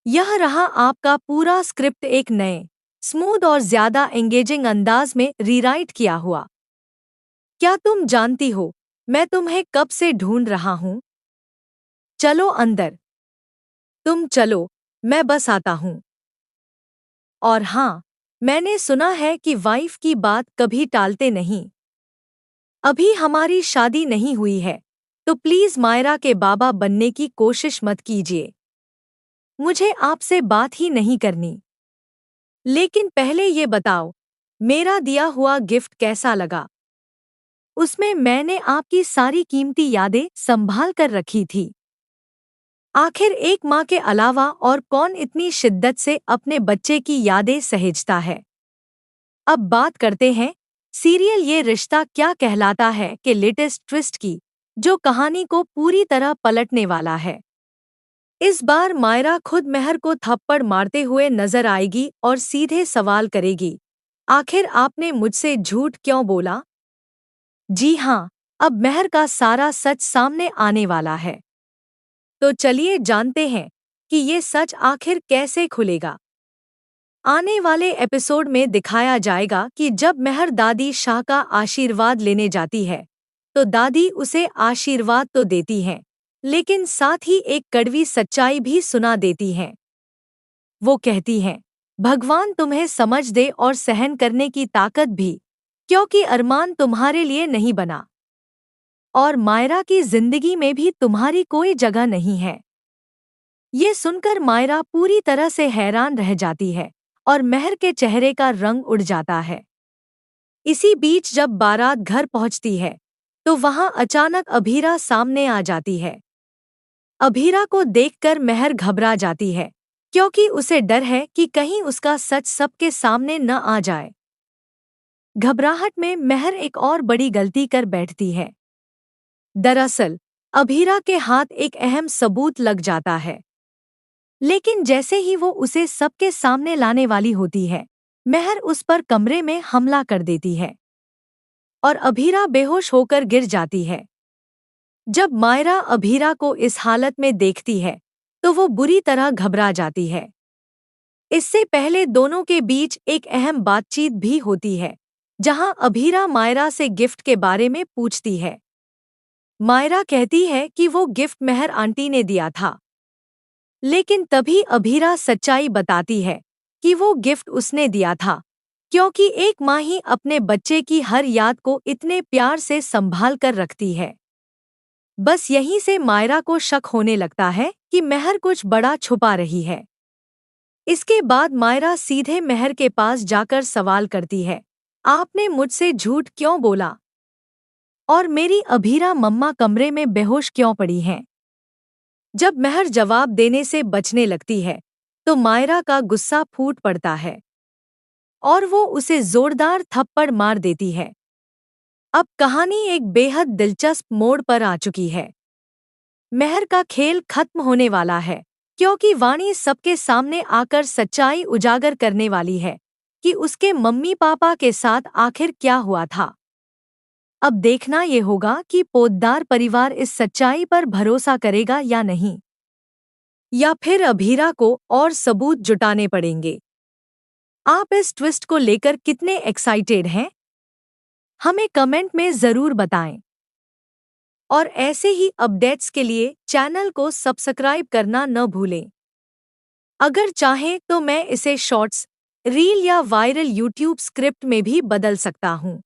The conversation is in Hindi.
यह रहा आपका पूरा स्क्रिप्ट एक नए, स्मूथ और ज्यादा एंगेजिंग अंदाज में रीराइट किया हुआ। क्या तुम जानती हो, मैं तुम्हें कब से ढूंढ रहा हूं? चलो अंदर। तुम चलो, मैं बस आता हूं। और हाँ, मैंने सुना है कि वाइफ की बात कभी टालते नहीं। अभी हमारी शादी नहीं हुई है, तो प्लीज मायरा के बाबा बनने की कोशिश मत कीजिए। मुझे आपसे बात ही नहीं करनी। लेकिन पहले ये बताओ, मेरा दिया हुआ गिफ्ट कैसा लगा? उसमें मैंने आपकी सारी कीमती यादें संभाल कर रखी थी। आखिर एक माँ के अलावा और कौन इतनी शिद्दत से अपने बच्चे की यादें सहेजता है? अब बात करते हैं सीरियल ये रिश्ता क्या कहलाता है के लेटेस्ट ट्विस्ट की, जो कहानी को पूरी तरह पलटने वाला है। इस बार मायरा खुद मेहर को थप्पड़ मारते हुए नजर आएगी और सीधे सवाल करेगी, आखिर आपने मुझसे झूठ क्यों बोला? जी हाँ, अब मेहर का सारा सच सामने आने वाला है। तो चलिए जानते हैं कि ये सच आखिर कैसे खुलेगा। आने वाले एपिसोड में दिखाया जाएगा कि जब मेहर दादी शाह का आशीर्वाद लेने जाती है, तो दादी उसे आशीर्वाद तो देती हैं, लेकिन साथ ही एक कड़वी सच्चाई भी सुना देती हैं। वो कहती हैं, भगवान तुम्हें समझ दे और सहन करने की ताकत भी, क्योंकि अरमान तुम्हारे लिए नहीं बना और मायरा की जिंदगी में भी तुम्हारी कोई जगह नहीं है। ये सुनकर मायरा पूरी तरह से हैरान रह जाती है और मेहर के चेहरे का रंग उड़ जाता है। इसी बीच जब बारात घर पहुंचती है, तो वहां अचानक अभीरा सामने आ जाती है। अभीरा को देखकर मेहर घबरा जाती है, क्योंकि उसे डर है कि कहीं उसका सच सबके सामने न आ जाए। घबराहट में मेहर एक और बड़ी गलती कर बैठती है। दरअसल अभीरा के हाथ एक अहम सबूत लग जाता है, लेकिन जैसे ही वो उसे सबके सामने लाने वाली होती है, मेहर उस पर कमरे में हमला कर देती है और अभीरा बेहोश होकर गिर जाती है। जब मायरा अभीरा को इस हालत में देखती है, तो वो बुरी तरह घबरा जाती है। इससे पहले दोनों के बीच एक अहम बातचीत भी होती है, जहां अभीरा मायरा से गिफ्ट के बारे में पूछती है। मायरा कहती है कि वो गिफ्ट मेहर आंटी ने दिया था, लेकिन तभी अभीरा सच्चाई बताती है कि वो गिफ्ट उसने दिया था, क्योंकि एक माँ ही अपने बच्चे की हर याद को इतने प्यार से संभाल कर रखती है। बस यहीं से मायरा को शक होने लगता है कि मेहर कुछ बड़ा छुपा रही है। इसके बाद मायरा सीधे मेहर के पास जाकर सवाल करती है, आपने मुझसे झूठ क्यों बोला? और मेरी अभीरा मम्मा कमरे में बेहोश क्यों पड़ी हैं? जब मेहर जवाब देने से बचने लगती है, तो मायरा का गुस्सा फूट पड़ता है और वो उसे जोरदार थप्पड़ मार देती है। अब कहानी एक बेहद दिलचस्प मोड़ पर आ चुकी है। मेहर का खेल खत्म होने वाला है, क्योंकि वाणी सबके सामने आकर सच्चाई उजागर करने वाली है कि उसके मम्मी पापा के साथ आखिर क्या हुआ था। अब देखना ये होगा कि पोद्दार परिवार इस सच्चाई पर भरोसा करेगा या नहीं, या फिर अभीरा को और सबूत जुटाने पड़ेंगे। आप इस ट्विस्ट को लेकर कितने एक्साइटेड हैं? हमें कमेंट में ज़रूर बताएं। और ऐसे ही अपडेट्स के लिए चैनल को सब्सक्राइब करना न भूलें। अगर चाहें तो मैं इसे शॉर्ट्स, रील या वायरल यूट्यूब स्क्रिप्ट में भी बदल सकता हूं।